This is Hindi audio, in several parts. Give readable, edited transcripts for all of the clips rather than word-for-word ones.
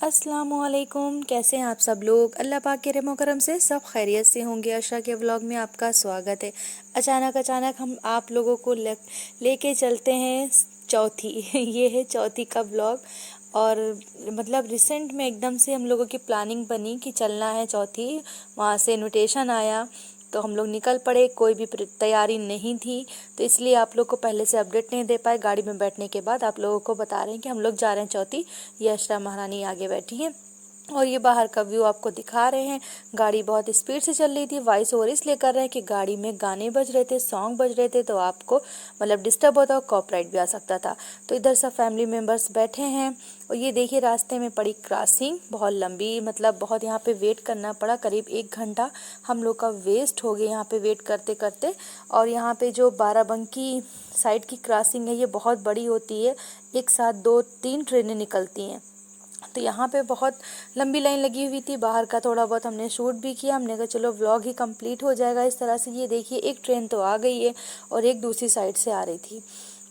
अस्सलामुअलैकुम। कैसे हैं आप सब लोग? अल्लाह पाक के रहम करम से सब खैरियत से होंगे। आशा के व्लॉग में आपका स्वागत है। अचानक हम आप लोगों को लेके चलते हैं चौथी ये है चौथी का व्लॉग। और मतलब रिसेंट में एकदम से हम लोगों की प्लानिंग बनी कि चलना है चौथी। वहाँ से इनविटेशन आया तो हम लोग निकल पड़े। कोई भी तैयारी नहीं थी तो इसलिए आप लोग को पहले से अपडेट नहीं दे पाए। गाड़ी में बैठने के बाद आप लोगों को बता रहे हैं कि हम लोग जा रहे हैं चौथी। ये अशरा महारानी आगे बैठी हैं और ये बाहर का व्यू आपको दिखा रहे हैं। गाड़ी बहुत स्पीड से चल रही थी। वॉइस ओवर इसलिए कर रहे हैं कि गाड़ी में गाने बज रहे थे, सॉन्ग बज रहे थे, तो आपको मतलब डिस्टर्ब होता और कॉपीराइट भी आ सकता था। तो इधर सब फैमिली मेम्बर्स बैठे हैं और ये देखिए रास्ते में पड़ी क्रॉसिंग बहुत लंबी, मतलब बहुत यहाँ पे वेट करना पड़ा। करीब 1 घंटा हम लोग का वेस्ट हो गया यहाँ पे वेट करते करते। और यहाँ पे जो बाराबंकी साइड की क्रॉसिंग है ये बहुत बड़ी होती है। एक साथ 2-3 ट्रेनें निकलती हैं। तो यहाँ पे बहुत लंबी लाइन लगी हुई थी। बाहर का थोड़ा बहुत हमने शूट भी किया। हमने कहा चलो व्लॉग ही कंप्लीट हो जाएगा इस तरह से। ये देखिए एक ट्रेन तो आ गई है और एक दूसरी साइड से आ रही थी।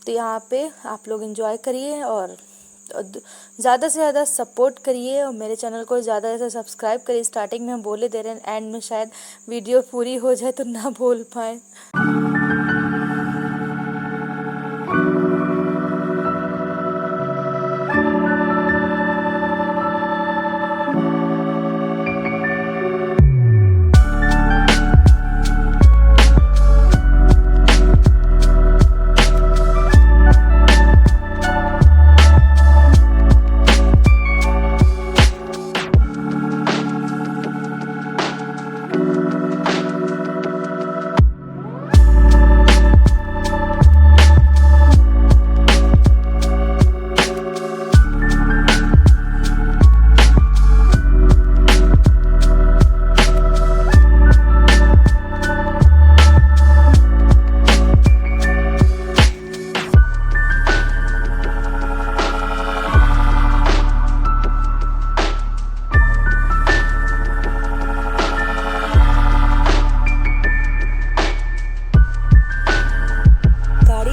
तो यहाँ पे आप लोग एंजॉय करिए और ज़्यादा से ज़्यादा सपोर्ट करिए और मेरे चैनल को ज़्यादा से सब्सक्राइब करिए। स्टार्टिंग में हम बोले दे रहे हैं, एंड में शायद वीडियो पूरी हो जाए तो ना बोल पाए।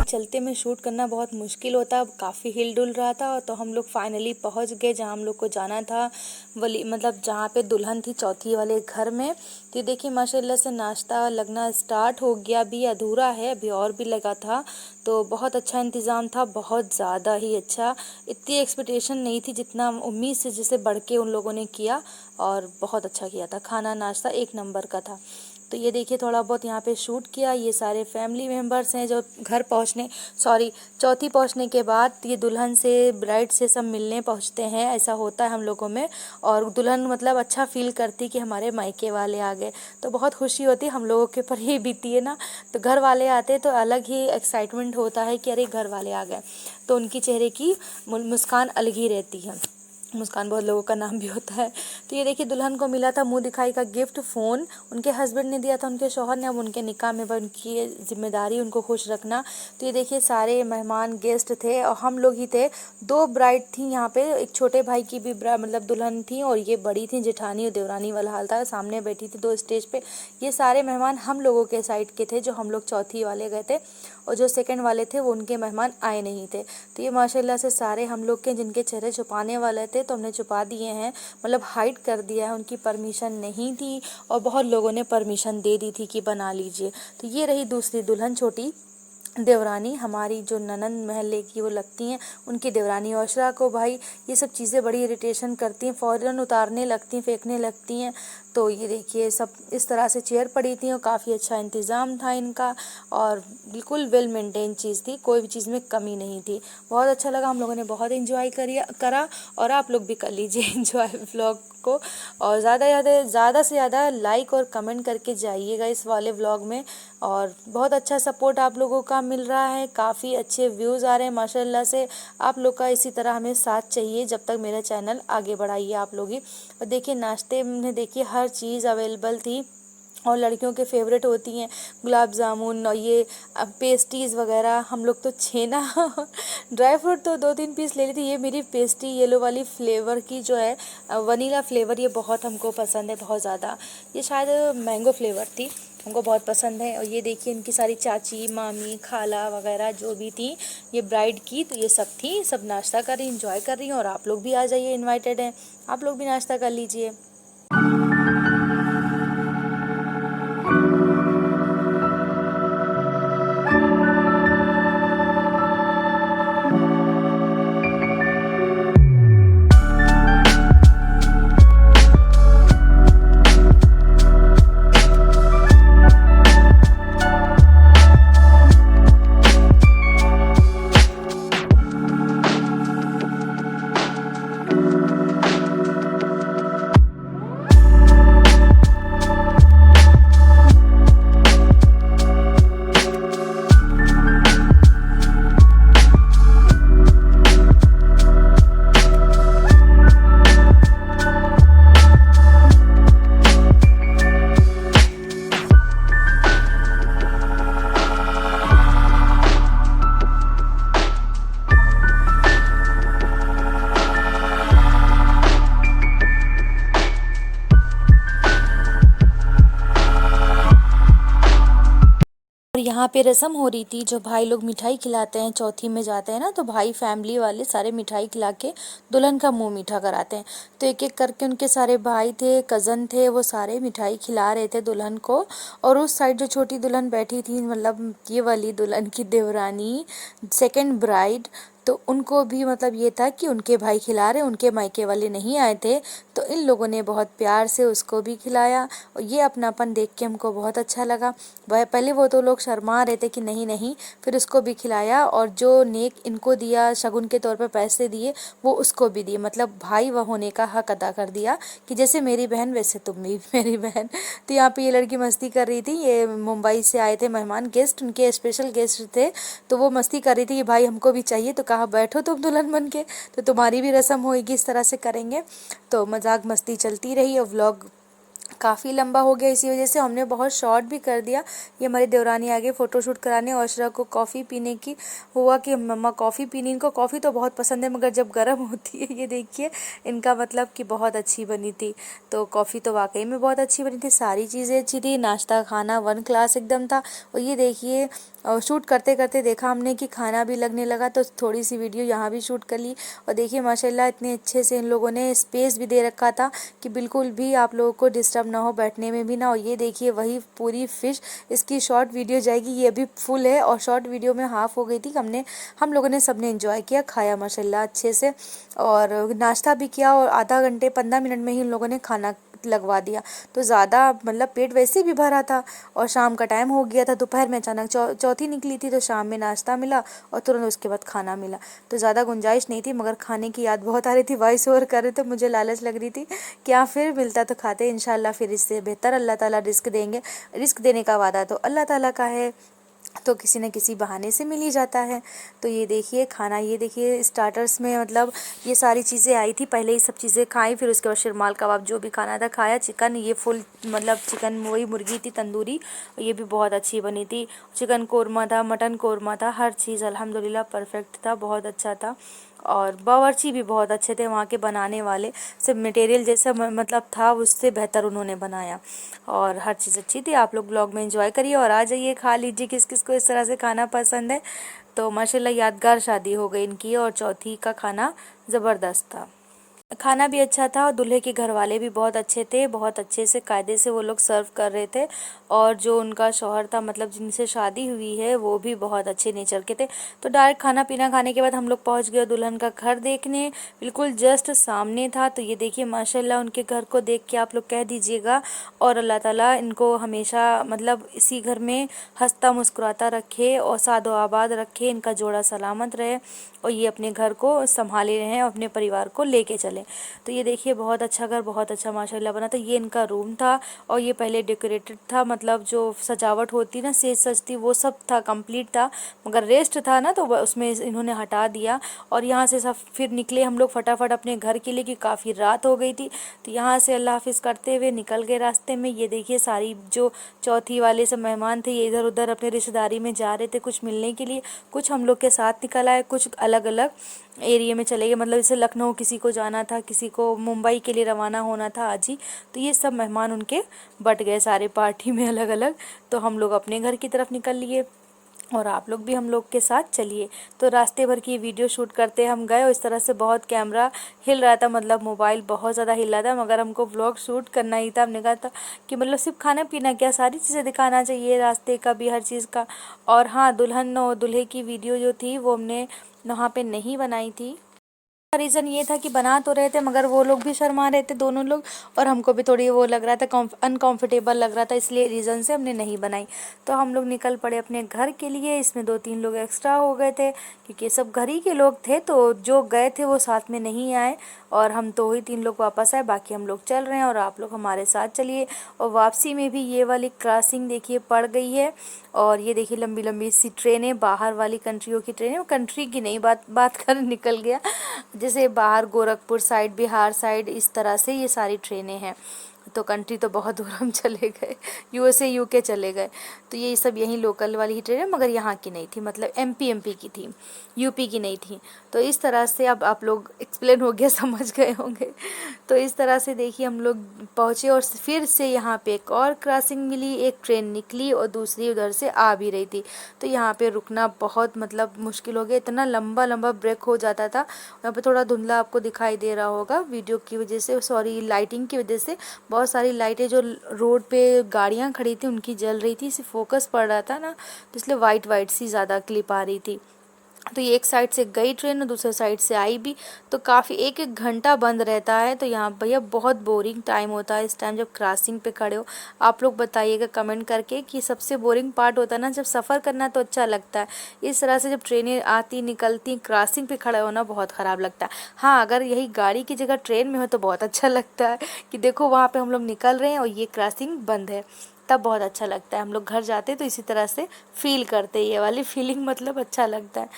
चलते में शूट करना बहुत मुश्किल होता, काफ़ी हिल डुल रहा था। तो हम लोग फाइनली पहुंच गए जहां हम लोग को जाना था। मतलब जहां पे दुल्हन थी चौथी वाले घर में। तो देखिए माशाल्लाह से नाश्ता लगना स्टार्ट हो गया, अभी अधूरा है, अभी और भी लगा था। तो बहुत अच्छा इंतज़ाम था, बहुत ज़्यादा ही अच्छा। इतनी एक्सपेक्टेशन नहीं थी जितना उम्मीद से जिसे बढ़ के उन लोगों ने किया और बहुत अच्छा किया था। खाना नाश्ता 1 नंबर का था। तो ये देखिए थोड़ा बहुत यहाँ पे शूट किया। ये सारे फैमिली मेम्बर्स हैं जो घर चौथी पहुँचने के बाद ये दुल्हन से ब्राइड से सब मिलने पहुँचते हैं। ऐसा होता है हम लोगों में। और दुल्हन मतलब अच्छा फील करती कि हमारे मायके वाले आ गए, तो बहुत खुशी होती। हम लोगों के ऊपर ये बीती है ना, तो घर वाले आते तो अलग ही एक्साइटमेंट होता है कि अरे घर वाले आ गए। तो उनकी चेहरे की मुस्कान अलग ही रहती है। मुस्कान बहुत लोगों का नाम भी होता है। तो ये देखिए दुल्हन को मिला था मुंह दिखाई का गिफ्ट, फ़ोन उनके हस्बैंड ने दिया था, उनके शौहर ने। अब उनके निकाह में उनकी जिम्मेदारी उनको खुश रखना। तो ये देखिए सारे मेहमान गेस्ट थे और हम लोग ही थे। 2 ब्राइड थी यहाँ पे, एक छोटे भाई की भी मतलब दुल्हन थी और ये बड़ी थी जेठानी और देवरानी वाला हाल था। सामने बैठी थी 2 स्टेज पे। ये सारे मेहमान हम लोगों के साइड के थे जो हम लोग चौथी वाले गए थे, और जो सेकंड वाले थे वो उनके मेहमान आए नहीं थे। तो ये माशाल्लाह से सारे हम लोग के जिनके चेहरे छुपाने वाले थे तो हमने छुपा दिए हैं, मतलब हाइड कर दिया है। उनकी परमिशन नहीं थी और बहुत लोगों ने परमिशन दे दी थी कि बना लीजिए। तो ये रही दूसरी दुल्हन, छोटी देवरानी हमारी जो ननंद महल्ले की वो लगती हैं। उनकी देवरानी औशरा को भाई ये सब चीज़ें बड़ी इरिटेशन करती हैं, फ़ौरन उतारने लगती हैं, फेंकने लगती हैं। तो ये देखिए सब इस तरह से चेयर पड़ी थी और काफ़ी अच्छा इंतज़ाम था इनका और बिल्कुल वेल मेंटेन चीज़ थी, कोई भी चीज़ में कमी नहीं थी। बहुत अच्छा लगा, हम लोगों ने बहुत एंजॉय करा और आप लोग भी कर लीजिए एंजॉय व्लॉग को। और ज़्यादा से ज़्यादा लाइक और कमेंट करके जाइएगा इस वाले व्लॉग में। और बहुत अच्छा सपोर्ट आप लोगों का मिल रहा है, काफ़ी अच्छे व्यूज़ आ रहे हैं माशाल्लाह से। आप लोग का इसी तरह हमें साथ चाहिए जब तक मेरा चैनल आगे बढ़ाइए आप लोग ही। और देखिए नाश्ते में देखिए हर चीज़ अवेलेबल थी और लड़कियों के फेवरेट होती हैं गुलाब जामुन और ये पेस्ट्रीज़ वगैरह। हम लोग तो छेना ड्राई फ्रूट तो 2-3 पीस ले ली थी। ये मेरी पेस्ट्री येलो वाली फ्लेवर की जो है वनीला फ्लेवर, ये बहुत हमको पसंद है बहुत ज़्यादा। ये शायद मैंगो फ्लेवर थी, हमको बहुत पसंद है। और ये देखिए इनकी सारी चाची, मामी, खाला वगैरह जो भी थी ये ब्राइड की, तो ये सब थी, सब नाश्ता कर रही, इंजॉय कर रही हैं। और आप लोग भी आ जाइए, इन्वाइटेड हैं, आप लोग भी नाश्ता कर लीजिए। और यहाँ पे रस्म हो रही थी, जो भाई लोग मिठाई खिलाते हैं, चौथी में जाते हैं ना, तो भाई फैमिली वाले सारे मिठाई खिला के दुल्हन का मुंह मीठा कराते हैं। तो एक एक करके उनके सारे भाई थे, कज़न थे, वो सारे मिठाई खिला रहे थे दुल्हन को। और उस साइड जो छोटी दुल्हन बैठी थी, मतलब ये वाली दुल्हन की देवरानी, सेकंड ब्राइड, तो उनको भी मतलब ये था कि उनके भाई खिला रहे, उनके मायके वाले नहीं आए थे, तो इन लोगों ने बहुत प्यार से उसको भी खिलाया। और ये अपनापन देख के हमको बहुत अच्छा लगा। वह पहले वो तो लोग शर्मा रहे थे कि नहीं नहीं, फिर उसको भी खिलाया। और जो नेक इनको दिया, शगुन के तौर पे पैसे दिए, वो उसको भी दिए, मतलब भाई वह होने का हक अदा कर दिया कि जैसे मेरी बहन वैसे तुम भी मेरी बहन। तो यहाँ पे ये लड़की मस्ती कर रही थी, ये मुंबई से आए थे मेहमान, गेस्ट, उनके स्पेशल गेस्ट थे, तो वो मस्ती कर रही थी कि भाई हमको भी चाहिए। तो कहा बैठो तुम दुल्हन बन के, तो तुम्हारी भी रस्म होएगी, इस तरह से करेंगे। तो मजाक मस्ती चलती रही और व्लॉग काफ़ी लंबा हो गया, इसी वजह से हमने बहुत शॉर्ट भी कर दिया। ये हमारी देवरानी आ गई फ़ोटोशूट कराने, और अशरा को कॉफ़ी पीने की हुआ कि मम्मा कॉफ़ी पीनी। इनको कॉफ़ी तो बहुत पसंद है, मगर जब गर्म होती है, ये देखिए इनका मतलब कि बहुत अच्छी बनी थी। तो कॉफ़ी तो वाकई में बहुत अच्छी बनी थी, सारी चीज़ें अच्छी थी, नाश्ता खाना 1 क्लास एकदम था। और ये देखिए शूट करते करते देखा हमने कि खाना भी लगने लगा, तो थोड़ी सी वीडियो यहाँ भी शूट कर ली। और देखिए माशाल्लाह इतने अच्छे से इन लोगों ने स्पेस भी दे रखा था कि बिल्कुल भी आप लोगों को डिस्टर्ब ना हो, बैठने में भी ना हो। ये देखिए वही पूरी फ़िश, इसकी शॉर्ट वीडियो जाएगी, ये अभी फुल है और शॉर्ट वीडियो में हाफ़ हो गई थी। हम लोगों ने सबने एंजॉय किया, खाया माशाल्लाह अच्छे से, और नाश्ता भी किया। और आधा घंटे 15 मिनट में ही इन लोगों ने खाना लगवा दिया, तो ज़्यादा मतलब पेट वैसे भी भरा था। और शाम का टाइम हो गया था, दोपहर में अचानक चौथी निकली थी, तो शाम में नाश्ता मिला और तुरंत उसके बाद खाना मिला। तो ज़्यादा गुंजाइश नहीं थी, मगर खाने की याद बहुत आ रही थी, वॉइस ओवर कर रहे थे, मुझे लालच लग रही थी क्या फिर मिलता तो खाते इंशाल्लाह। फिर इससे बेहतर अल्लाह ताला रिस्क देंगे, रिस्क देने का वादा तो अल्लाह ताला का है, तो किसी न किसी बहाने से मिल ही जाता है। तो ये देखिए खाना, ये देखिए स्टार्टर्स में मतलब ये सारी चीज़ें आई थी, पहले ही सब चीज़ें खाई, फिर उसके बाद शिरमाल कबाब जो भी खाना था खाया। चिकन ये फुल मतलब चिकन, वही मुर्गी थी तंदूरी, ये भी बहुत अच्छी बनी थी। चिकन कोरमा था, मटन कोरमा था, हर चीज़ अल्हम्दुलिल्लाह परफेक्ट था, बहुत अच्छा था। और बावर्ची भी बहुत अच्छे थे वहाँ के बनाने वाले, सब मटेरियल जैसा मतलब था उससे बेहतर उन्होंने बनाया, और हर चीज़ अच्छी थी। आप लोग ब्लॉग में एंजॉय करिए और आ जाइए, खा लीजिए, किस किस को इस तरह से खाना पसंद है। तो माशाल्लाह यादगार शादी हो गई इनकी, और चौथी का खाना ज़बरदस्त था, खाना भी अच्छा था। और दूल्हे के घर वाले भी बहुत अच्छे थे, बहुत अच्छे से कायदे से वो लोग सर्व कर रहे थे। और जो उनका शौहर था, मतलब जिनसे शादी हुई है, वो भी बहुत अच्छे नेचर के थे। तो डायरेक्ट खाना पीना खाने के बाद हम लोग पहुंच गए दुल्हन का घर देखने, बिल्कुल जस्ट सामने था। तो ये देखिए माशाल्लाह उनके घर को देख के आप लोग कह दीजिएगा, और अल्लाह ताला इनको हमेशा मतलब इसी घर में हंसता मुस्कुराता रखे और सादो आबाद रखे, इनका जोड़ा सलामत रहे, और ये अपने घर को संभाले रहें और अपने परिवार को लेके चलें। तो ये देखिए बहुत अच्छा घर, बहुत अच्छा माशाल्लाह बना था। ये इनका रूम था, और ये पहले डेकोरेटेड था, मतलब जो सजावट होती ना, सेज सजती, वो सब था, कंप्लीट था, मगर रेस्ट था ना, तो उसमें इन्होंने हटा दिया। और यहाँ से सब फिर निकले हम लोग फटाफट अपने घर के लिए, कि काफ़ी रात हो गई थी। तो यहाँ से अल्लाह हाफिज़ करते हुए निकल गए रास्ते में। ये देखिए सारी जो चौथी वाले सब मेहमान थे, ये इधर उधर अपने रिश्तेदारी में जा रहे थे कुछ मिलने के लिए, कुछ हम लोग के साथ निकल आए, कुछ अलग अलग एरिया में चले गए, मतलब जैसे लखनऊ किसी को जाना था, किसी को मुंबई के लिए रवाना होना था आज ही, तो ये सब मेहमान उनके बट गए सारे पार्टी में अलग अलग। तो हम लोग अपने घर की तरफ निकल लिए और आप लोग भी हम लोग के साथ चलिए। तो रास्ते भर की वीडियो शूट करते हम गए और इस तरह से बहुत कैमरा हिल रहा था, मतलब मोबाइल बहुत ज़्यादा हिल रहा था, मगर हमको व्लॉग शूट करना ही था। हमने कहा था कि मतलब सिर्फ खाना पीना क्या, सारी चीज़ें दिखाना चाहिए, रास्ते का भी, हर चीज़ का। और हाँ, दुल्हन और दूल्हे की वीडियो जो थी वो हमने वहाँ पे नहीं बनाई थी। रीज़न ये था कि बना तो रहे थे मगर वो लोग भी शर्मा रहे थे दोनों लोग, और हमको भी थोड़ी वो लग रहा था, अनकंफर्टेबल लग रहा था, इसलिए रीज़न से हमने नहीं बनाई। तो हम लोग निकल पड़े अपने घर के लिए। इसमें 2-3 लोग एक्स्ट्रा हो गए थे क्योंकि सब घर ही के लोग थे, तो जो गए थे वो साथ में नहीं आए और हम 2 ही 3 लोग वापस आए, बाकी हम लोग चल रहे हैं और आप लोग हमारे साथ चलिए। और वापसी में भी ये वाली क्रॉसिंग देखिए पड़ गई है, और ये देखिए लंबी लंबी सी ट्रेनें, बाहर वाली कंट्रियों की ट्रेनें, कंट्री की नहीं, बात कर निकल गया, जैसे बाहर गोरखपुर साइड, बिहार साइड, इस तरह से ये सारी ट्रेनें हैं। तो कंट्री तो बहुत दूर हम चले गए, यूएसए यूके चले गए। तो ये सब यहीं लोकल वाली ही ट्रेन है, मगर यहाँ की नहीं थी, मतलब एमपी की थी, यूपी की नहीं थी। तो इस तरह से अब आप लोग एक्सप्लेन हो गया, समझ गए होंगे। तो इस तरह से देखिए हम लोग पहुँचे और फिर से यहाँ पे एक और क्रॉसिंग मिली, एक ट्रेन निकली और दूसरी उधर से आ भी रही थी। तो यहाँ पे रुकना बहुत मतलब मुश्किल हो गया, इतना लंबा लंबा ब्रेक हो जाता था। यहाँ पे थोड़ा धुंधला आपको दिखाई दे रहा होगा वीडियो की वजह से, सॉरी लाइटिंग की वजह से। बहुत सारी लाइटें जो रोड पे गाड़ियाँ खड़ी थी उनकी जल रही थी, इसे फोकस पड़ रहा था ना, तो इसलिए वाइट वाइट सी ज़्यादा क्लिप आ रही थी। तो ये एक साइड से गई ट्रेन और दूसरे साइड से आई भी, तो काफ़ी 1-1 घंटा बंद रहता है। तो यहाँ भैया बहुत बोरिंग टाइम होता है इस टाइम जब क्रॉसिंग पे खड़े हो। आप लोग बताइएगा कमेंट करके कि सबसे बोरिंग पार्ट होता है ना जब सफ़र करना, तो अच्छा लगता है। इस तरह से जब ट्रेनें आती निकलती, क्रॉसिंग पे खड़ा होना बहुत ख़राब लगता है। हाँ, अगर यही गाड़ी की जगह ट्रेन में हो तो बहुत अच्छा लगता है कि देखो वहाँ पे हम लोग निकल रहे हैं और ये क्रॉसिंग बंद है, तब बहुत अच्छा लगता है। हम लोग घर जाते तो इसी तरह से फील करते, ये वाली फीलिंग मतलब अच्छा लगता है।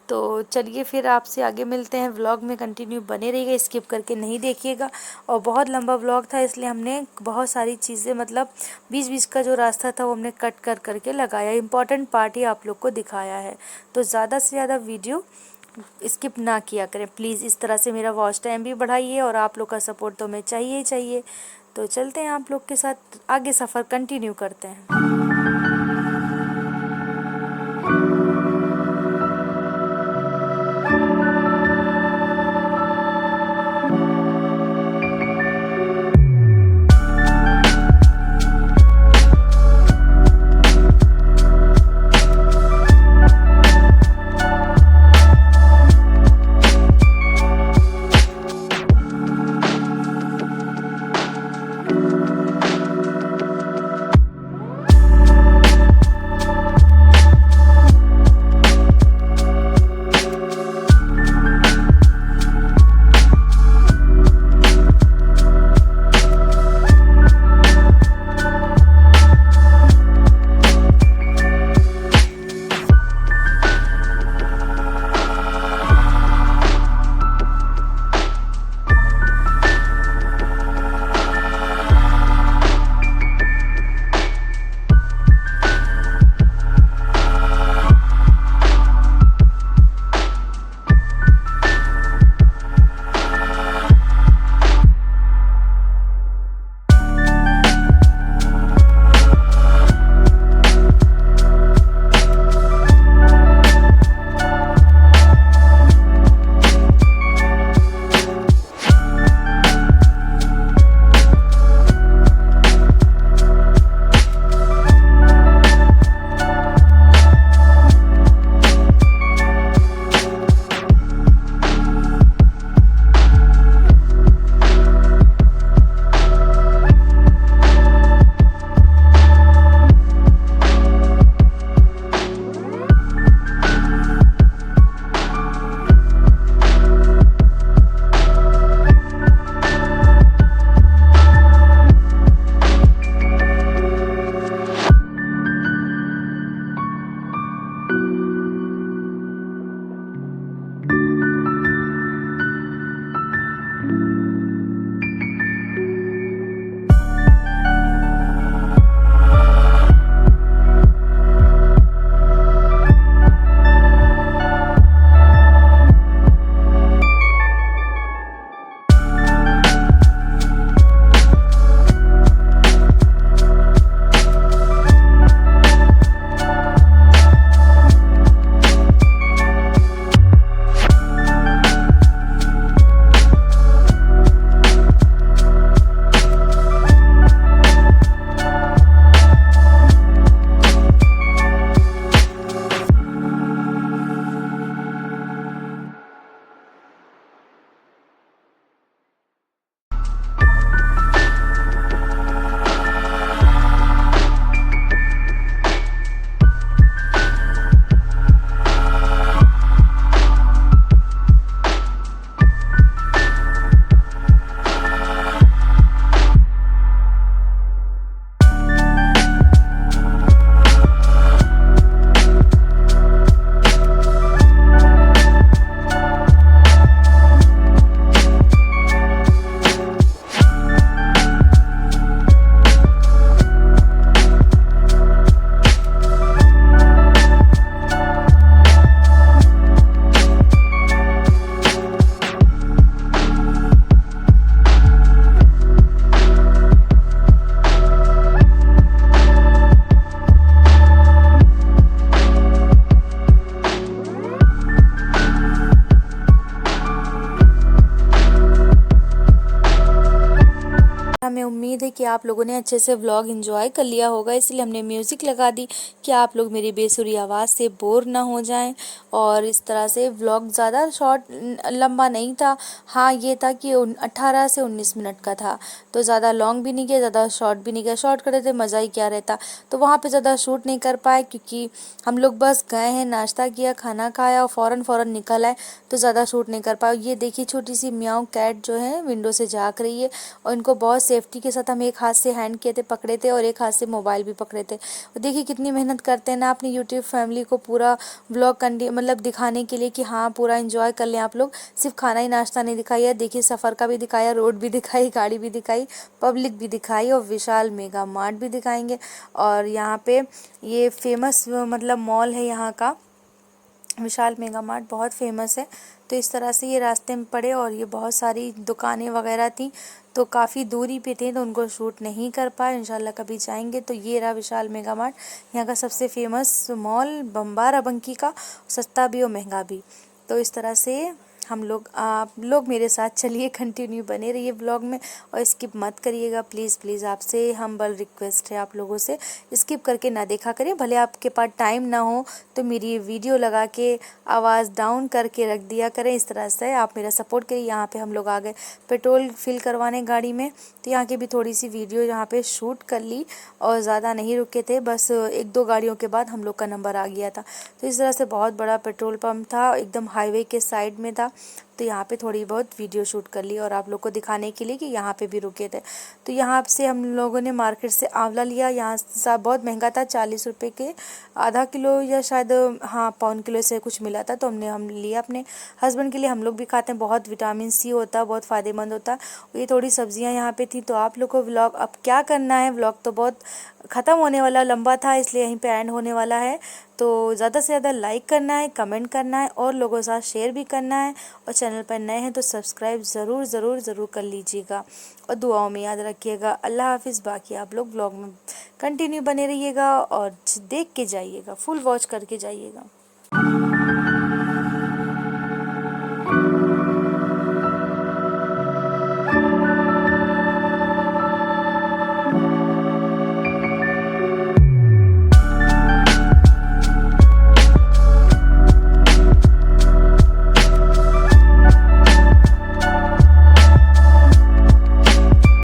तो चलिए फिर आपसे आगे मिलते हैं, व्लॉग में कंटिन्यू बने रहिएगा, स्किप करके नहीं देखिएगा। और बहुत लंबा व्लॉग था इसलिए हमने बहुत सारी चीज़ें, मतलब बीच बीच का जो रास्ता था वो हमने कट कर करके लगाया, इंपॉर्टेंट पार्ट ही आप लोग को दिखाया है। तो ज़्यादा से ज़्यादा वीडियो स्किप ना किया करें प्लीज़, इस तरह से मेरा वॉच टाइम भी बढ़ाइए और आप लोग का सपोर्ट तो हमें चाहिए ही चाहिए। तो चलते हैं आप लोग के साथ आगे, सफ़र कंटिन्यू करते हैं। उम्मीद है कि आप लोगों ने अच्छे से व्लॉग एंजॉय कर लिया होगा, इसलिए हमने म्यूज़िक लगा दी कि आप लोग मेरी बेसुरी आवाज़ से बोर ना हो जाएं। और इस तरह से व्लॉग ज़्यादा शॉर्ट लंबा नहीं था। हाँ, ये था कि 18 से 19 मिनट का था, तो ज़्यादा लॉन्ग भी नहीं किया, ज़्यादा शॉर्ट भी नहीं किया। शॉर्ट करे थे मज़ा ही क्या रहता। तो वहाँ पे ज़्यादा शूट नहीं कर पाए क्योंकि हम लोग बस गए हैं, नाश्ता किया, खाना खाया और फ़ौरन निकल आए, तो ज़्यादा शूट नहीं कर पाए। ये देखिए छोटी सी म्याऊं कैट जो है विंडो से झाँक रही है, और इनको बहुत सेफ्टी के साथ हम एक हाथ से हैंड किए थे, पकड़े थे, और एक हाथ से मोबाइल भी पकड़े थे। और देखिए कितनी मेहनत करते हैं ना अपनी यूट्यूब फैमिली को पूरा व्लॉग मतलब दिखाने के लिए कि हाँ पूरा एंजॉय कर लें आप लोग। सिर्फ खाना ही नाश्ता नहीं दिखाया, देखिए सफ़र का भी दिखाया, रोड भी दिखाई, गाड़ी भी दिखाई, पब्लिक भी दिखाई, और विशाल मेगा मार्ट भी दिखाएंगे। और यहाँ पे ये फेमस मतलब मॉल है यहाँ का, विशाल मेगा मार्ट बहुत फेमस है। तो इस तरह से ये रास्ते में पड़े और ये बहुत सारी दुकानें वगैरह थी, तो काफ़ी दूरी पे थे, तो उनको शूट नहीं कर पाए। इंशाल्लाह कभी जाएंगे। तो ये रहा विशाल मेगा मार्ट, यहाँ का सबसे फेमस मॉल, बम्बार बंकी का, सस्ता भी और महंगा भी। तो इस तरह से हम लोग, आप लोग मेरे साथ चलिए, कंटिन्यू बने रहिए ब्लॉग में और स्किप मत करिएगा प्लीज़। आपसे हम्बल रिक्वेस्ट है आप लोगों से, स्किप करके ना देखा करिए। भले आपके पास टाइम ना हो तो मेरी ये वीडियो लगा के आवाज़ डाउन करके रख दिया करें। इस तरह से आप मेरा सपोर्ट करिए। यहाँ पे हम लोग आ गए पेट्रोल फिल करवाने गाड़ी में, तो यहाँ की भी थोड़ी सी वीडियो यहाँ पे शूट कर ली, और ज़्यादा नहीं रुके थे, बस 1-2 गाड़ियों के बाद हम लोग का नंबर आ गया था। तो इस तरह से बहुत बड़ा पेट्रोल पंप था, एकदम हाईवे के साइड में था, तो यहाँ पे थोड़ी बहुत वीडियो शूट कर ली, और आप लोग को दिखाने के लिए कि यहाँ पे भी रुके थे। तो यहाँ से हम लोगों ने मार्केट से आंवला लिया, यहाँ से बहुत महंगा था, 40 रुपये के आधा किलो, या शायद हाँ पौन किलो से कुछ मिला था। तो हम लिया अपने हस्बैंड के लिए, हम लोग भी खाते हैं, बहुत विटामिन सी होता है, बहुत फ़ायदेमंद होता है। ये थोड़ी सब्जियाँ यहाँ पे थी। तो आप लोग को व्लॉग अब क्या करना है, व्लॉग तो बहुत ख़त्म होने वाला, लंबा था, इसलिए यहीं पे एंड होने वाला है। तो ज़्यादा से ज़्यादा लाइक करना है, कमेंट करना है, और लोगों के साथ शेयर भी करना है, और चैनल पर नए हैं तो सब्सक्राइब ज़रूर कर लीजिएगा, और दुआओं में याद रखिएगा। अल्लाह हाफिज़। बाकी आप लोग ब्लॉग में कंटिन्यू बने रहिएगा और देख के जाइएगा, फुल वॉच करके जाइएगा।